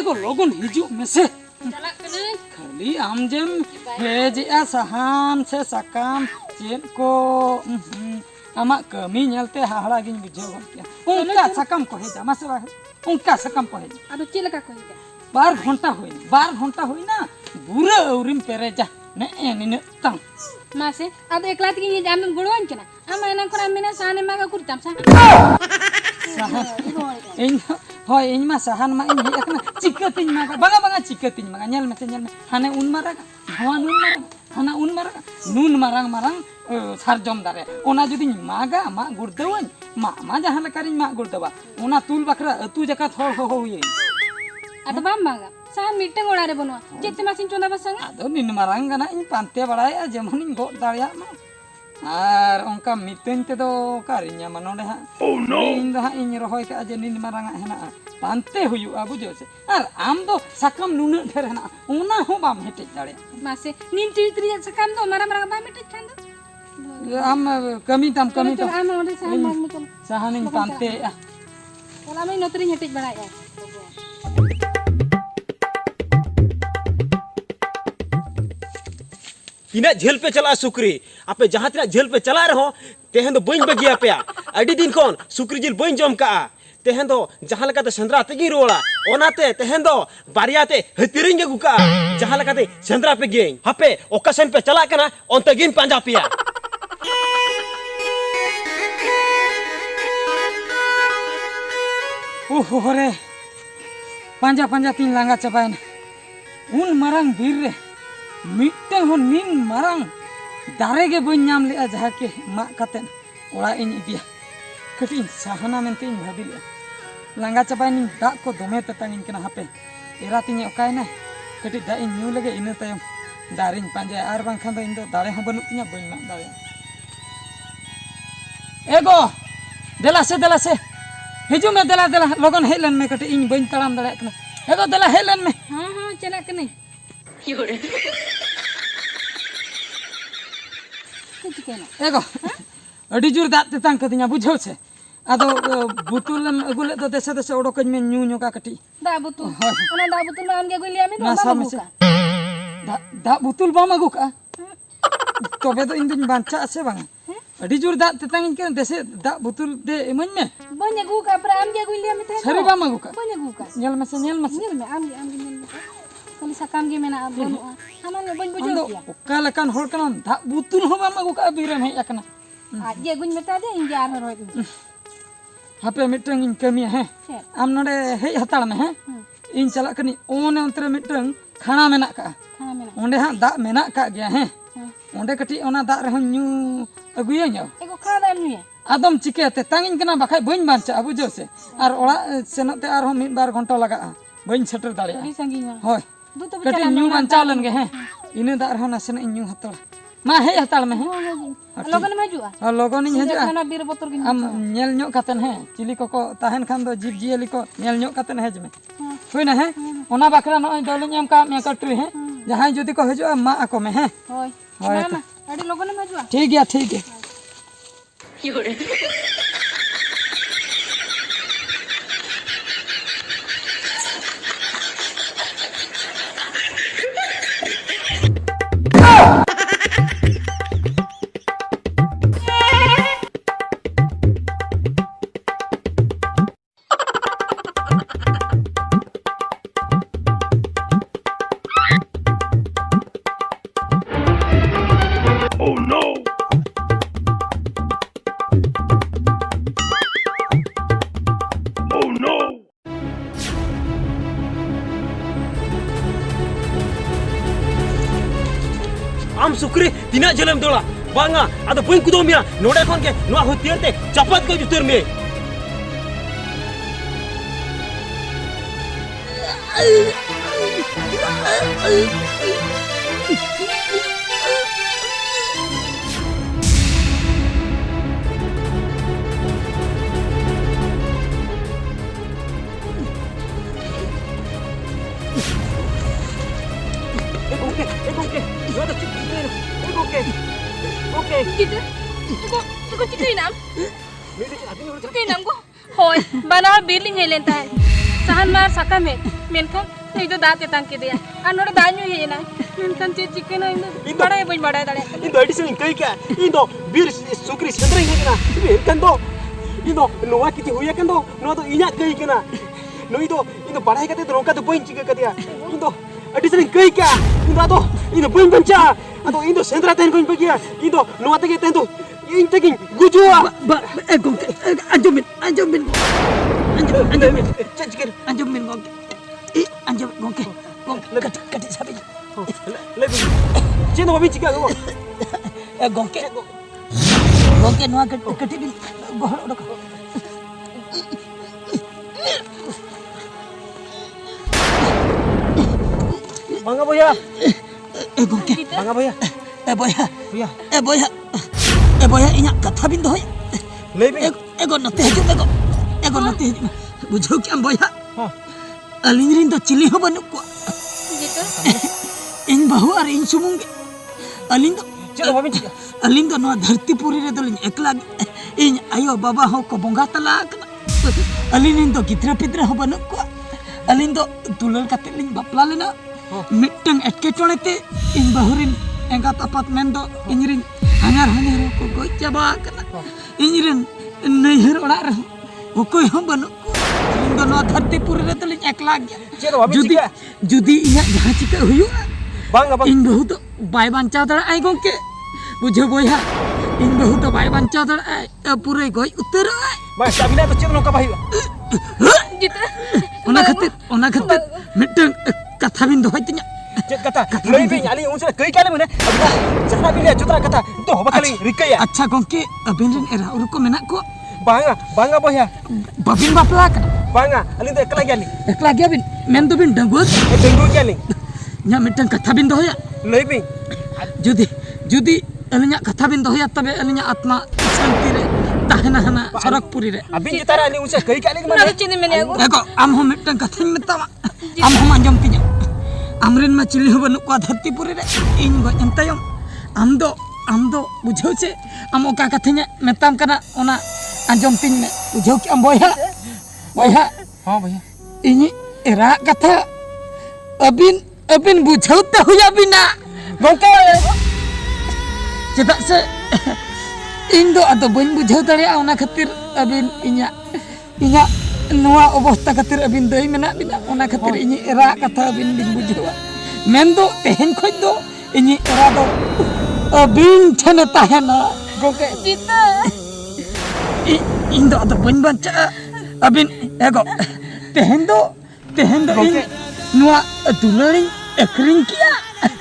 ego logon hijau mese. Jalak kene. Kali am jem heji sahan se sakam cien ko amak kami nyelte hahla gin bujau kia. Ungka sakam ko heja masih ungka sakam ko heja. Ado cila ka ko ida. Bar घंटा हुई ना बुरा उरिम पेरेजा ने एनिने तंग Mase, ado eklat ki jamin gulwan kena. Ama enak kora mina sahane maga kurtam sa. इन होय इन मा सहान मा इन एकना चिकतिन मा बंगा बंगा चिकतिन मा nyal me hane un maraga hawan un maraga hana un maraga nun marang marang sarjom dare ona judi maga ma gurdewan ma jahan lekarin ma gurdewa ona tul bakra atu jakat hor ho hoye Ado bam maga. Sahan meeting olare bonwa. Jette masin chonda basanga. ado nin marang gana in pante badaya jemon in go daria ma ar onka meeting te do karinya manode ha oh no in do ha in rohoy ka aje nin marang hena pante huyu abu jose ar am do sakam nunu dher hena una ho bam hete dare Mase, nin tri sakam do mara mara ba metit khando. am kami tam Ama ode sahan mag me chalo. sahanin pante Wala may notri hetit badaya. तीना झेल पे चला सुक्री आपे जहाँ तीना झेल पे चला रहो तेहन दो बइन बगिया पे अडी दिन कौन सुक्री जिल बइन जम का तेहन दो जहाँ लगा सेंद्रा तेगी रोड़ा ओनाते तेहन दो बारियाते हतिरिंग गुका जहाँ लगा सेंद्रा पे गें हापे ओकेशन पे चला कना ओंते गिन पांजा पिया रे पांजा पांजा तीन लांगा चबायन उन marang bir re मिट्टे हो नीन marang दारे के बन नाम ले जहाँ के मा कते ओला इन इदिया कटी सहाना मेंते इन भाबिल लांगा चबायन दा को दोमे ततांग इन कना हापे एरा तिने ओकाय ना कटी दा इन न्यू लगे इन तायम दारिन पांजा आर बांग खान दो इन दो दारे हो बनु तिया बन मा दारे एगो देला से हिजू में देला लगन हेलन में कटी इन बन तड़ाम दाड़े कना एगो देला हेलन में हाँ चला कने. एगो अड़ी जोर दात तेतांग कदिया बुझो से आदो बुतुलम अगुले दो देसे देसे ओडोक में न्यू न्यू का कटी दा बुतुल ओना दा बुतुल में आम के गुलिया में ना सा में से दा बुतुल बाम अगु का तबे दो इन दिन बांचा से बांग अड़ी जोर दात तेतांग इनके देसे दा बुतुल दे इमन में बने गु का पर आम के गुलिया में था सरी बाम अगु का बने गु का नेल में नेल में आम के नेल में कल सकम के मेना बनु हमान बन बुझो किया ओका लकान होल कना दा बुतुल हो बाम अगु का बीरम है एकना आज ये गुन बता दे इन जार रोय हापे मिटंग इन कमी है आम नोडे हे हताल में है इन चला कनी ओने अंतरे मिटंग खाना मेना का खाना मेना ओंडे हा दा मेना का गया है ओंडे कटी ओना दा रे न्यू अगुया न्यो एको खाना न्यू आदम चिकेते तांगिन कना बखाय बइन बांचा बुझो से आर ओला सेनते आर हम मिद बार घंटा लगा बइन सेटर दाड़े अभी संगीन होय दू तो कटी न्यू बांचा लन गे है इने दा रे ना सेन न्यू हतल मा हे हताल में है लगन में जुआ और लोगन इन हजुआ खाना बीर बोतल के am nyel nyok katen he chili koko tahen khan do jib jieli ko nyel nyok katen he jme hoina he ona bakra no dolin am ka me katri he jahan jodi ko hejua ma ako me he होय होय ना अड़ी लगन में जुआ ठीक है आम सुक्री तीना जलम दोला बांगा आदो बइन कुदो मिया नोडे खन के नोआ होतियर ते चपत को जुतर में ओके gitu tuko चिकई नाम चिकई नाम को होय बना बिल्डिंग है लेता है सहन मार सका में मेनखन itu dah tetang kita ya. Anu ada danyu ya na. Menkan chicken itu bada ya bada dale. Indo adi sering kai ka. Indo bir sukri sendiri ini kena. Kan do. Indo noa kiti huya kan do. Noa do inya kai kena. No itu padai kate rongka do boin chika kate ya. Indo adi sering kai ka. Indo boin banca. Ado indo sendra ten boin bagia. Indo noa tege ten do. Ini tegi gujua. Gongke anjumin. Cekir. Anjumin gongke. Anjum gongke. Kati sabi. Lebih. Cino babi chika go. Gongke. Gongke noa kati bin. Gohol udah. Bangga boya. Gongke. Bangga boya. Boya inya kata bin doy. Lebih. Ego nate haju. Bujau ki am boya. Aling rin do cili ho banuk ko. Gitu. Ing bahu ar ing sumung ge. Aling do Cino babi chika. aling do no dharti puri re dolin ekla ing ayo baba ho ko bonga talak. Aling do gidra pidra ho banuk ko. Aling do dulal kate ling bapla lena. Mittang etketone te ing bahurin engat apartment do ingrin hangar ko goj jaba kana. Ingrin nehir orak re. Okoy ho banuk ko. Aling do no dharti puri re dolin ekla ge. Cino babi chika. Judi inya jaha chika huyu. Bangga bang. इन बहुत bye बांचा दड़ आए गोके बुझे बोया इन बहुत bye बांचा दड़ आए पूरे गोई उतर आए Mas sabila to cino ka bahi. Gitu. ओना खातिर मिटन कथा बिन दोहै तिnya Cek kata. Lebih nyali unsur kai kali mana. Jangan pilih jutra kata. Itu hoba kali rikai ya. अच्छा गोके अबिन रिन एरा उर को मेना को Bangga boya. बाबिन बापला kan Bangga. Alin tu ekla gali. एकला गया बिन मेन तो बिन डंगुत Denggu gali. nya मिटन कथा बिन दोहया Lebih. जुदी अलिnya कथा बिन दोहया तबे अलिnya आत्मा शांति रे ताहना हना सरकपुरी रे Abin jitara ni unsur kai kali Mana mana. cini meni aku. एको आम हम मिटन कथा मेतावा आम हम Anjum तिnya amrin ma cili ho banuk ko dharti puri re ing go entayom amdo bujhau che am oka kathanya metam kana ona anjom tin me bujhau ki am boya Oh boya. ini era katha abin bujhau ta huya bina Gongke. cedak se indo ado bain bujhau dare ona khatir abin inya noa obostha khatir abin dei mena bina ona khatir ini era katha abin bin bujhau mendo tehen khoj do ini era do abin thana tahena Gongke. Gitu. indo ado bain baca abin ego tehen do Gongke. noa dularing akring kia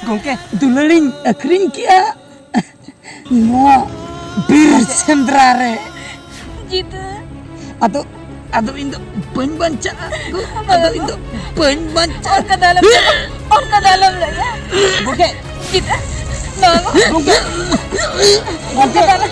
Gongke. dularing akring kia noa bir sendrare Gitu. Ado indo bain baca ado indo bain baca On ke dalam lah ya. Gongke. Gitu. Nongol. Gongke. On ke dalam.